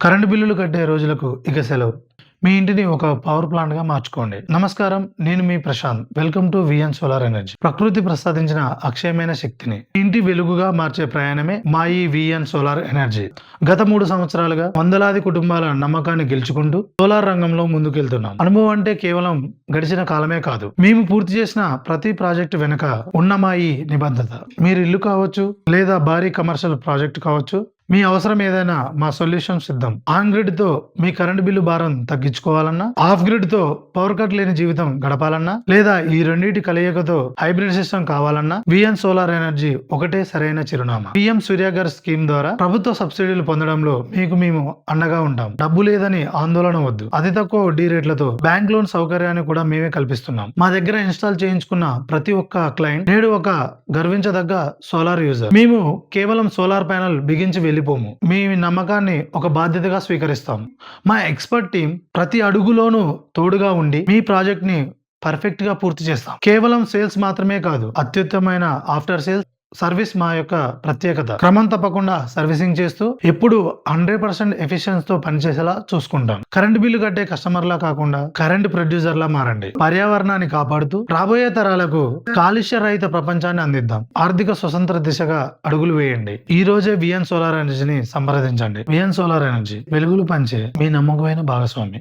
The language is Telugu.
కరెంటు బిల్లులు కట్టే రోజులకు ఇక సెలవు. మీ ఇంటిని ఒక పవర్ ప్లాంట్‌గా మార్చుకోండి. నమస్కారం. నేను మీ Prashanth. Welcome to VN solar energy. ప్రకృతి ప్రసాదించిన అక్షయమైన శక్తిని ఇంటి వెలుగుగా మార్చే ప్రయాణమే మా ఈ విఎన్ సోలార్ ఎనర్జీ. గత 3 సంవత్సరాలుగా వందలాది కుటుంబాల నమ్మకాన్ని గెలుచుకుంటూ సోలార్ రంగంలో ముందుకెళ్తున్నాం. అనుభవం అంటే కేవలం గడిచిన కాలమే కాదు. మేము పూర్తి చేసిన ప్రతి ప్రాజెక్టు వెనుక ఉన్న మా ఈ నిబద్ధత. మీరు ఇల్లు కావచ్చు, లేదా భారీ కమర్షియల్ ప్రాజెక్ట్ కావచ్చు, మీ అవసరం ఏదైనా మా సొల్యూషన్ సిద్ధం. ఆన్ గ్రిడ్ తో మీ కరెంట్ బిల్లు భారం తగ్గించుకోవాలన్నా, ఆఫ్ గ్రిడ్ తో పవర్ కట్ లేని జీవితం గడపాలన్నా, లేదా ఈ రెండింటి కలయికతో హైబ్రిడ్ సిస్టమ్ కావాలన్నా, విఎన్ సోలార్ ఎనర్జీ ఒకటే సరైన చిరునామా. పిఎం సూర్యఘర్ స్కీమ్ ద్వారా ప్రభుత్వ సబ్సిడీలు పొందడంలో మీకు మేము అండగా ఉంటాం. డబ్బు లేదని ఆందోళన వద్దు. అతి తక్కువ వడ్డీ రేట్లతో బ్యాంక్ లోన్ సౌకర్యాన్ని కూడా మేమే కల్పిస్తున్నాం. మా దగ్గర ఇన్స్టాల్ చేయించుకున్న ప్రతి ఒక్క క్లయింట్ నేడు ఒక గర్వించదగ్గ సోలార్ యూజర్. మేము కేవలం సోలార్ ప్యానెల్ బిగించి వెళ్ళిపోము. మీ నమ్మకాన్ని ఒక బాధ్యతగా స్వీకరిస్తాం. మా ఎక్స్పర్ట్ టీం ప్రతి అడుగులోనూ తోడుగా ఉండి మీ ప్రాజెక్ట్ ని పర్ఫెక్ట్ గా పూర్తి చేస్తాం. కేవలం సేల్స్ మాత్రమే కాదు, అత్యుత్తమైన ఆఫ్టర్ సేల్స్ సర్వీస్ మా యొక్క ప్రత్యేకత. క్రమం తప్పకుండా సర్వీసింగ్ చేస్తూ ఎప్పుడు 100% ఎఫిషియన్సీతో పనిచేసేలా చూసుకుంటాం. కరెంట్ బిల్లు కట్టే కస్టమర్లా కాకుండా కరెంట్ ప్రొడ్యూసర్లా మారండి. పర్యావరణాన్ని కాపాడుతూ రాబోయే తరాలకు కాలుష్య రహిత ప్రపంచాన్ని అందిద్దాం. ఆర్థిక స్వతంత్ర దిశగా అడుగులు వేయండి. ఈ రోజే విఎన్ సోలార్ ఎనర్జీని సంప్రదించండి. విఎన్ సోలార్ ఎనర్జీ, వెలుగులు పంచే మీ నమ్మకమైన భాగస్వామి.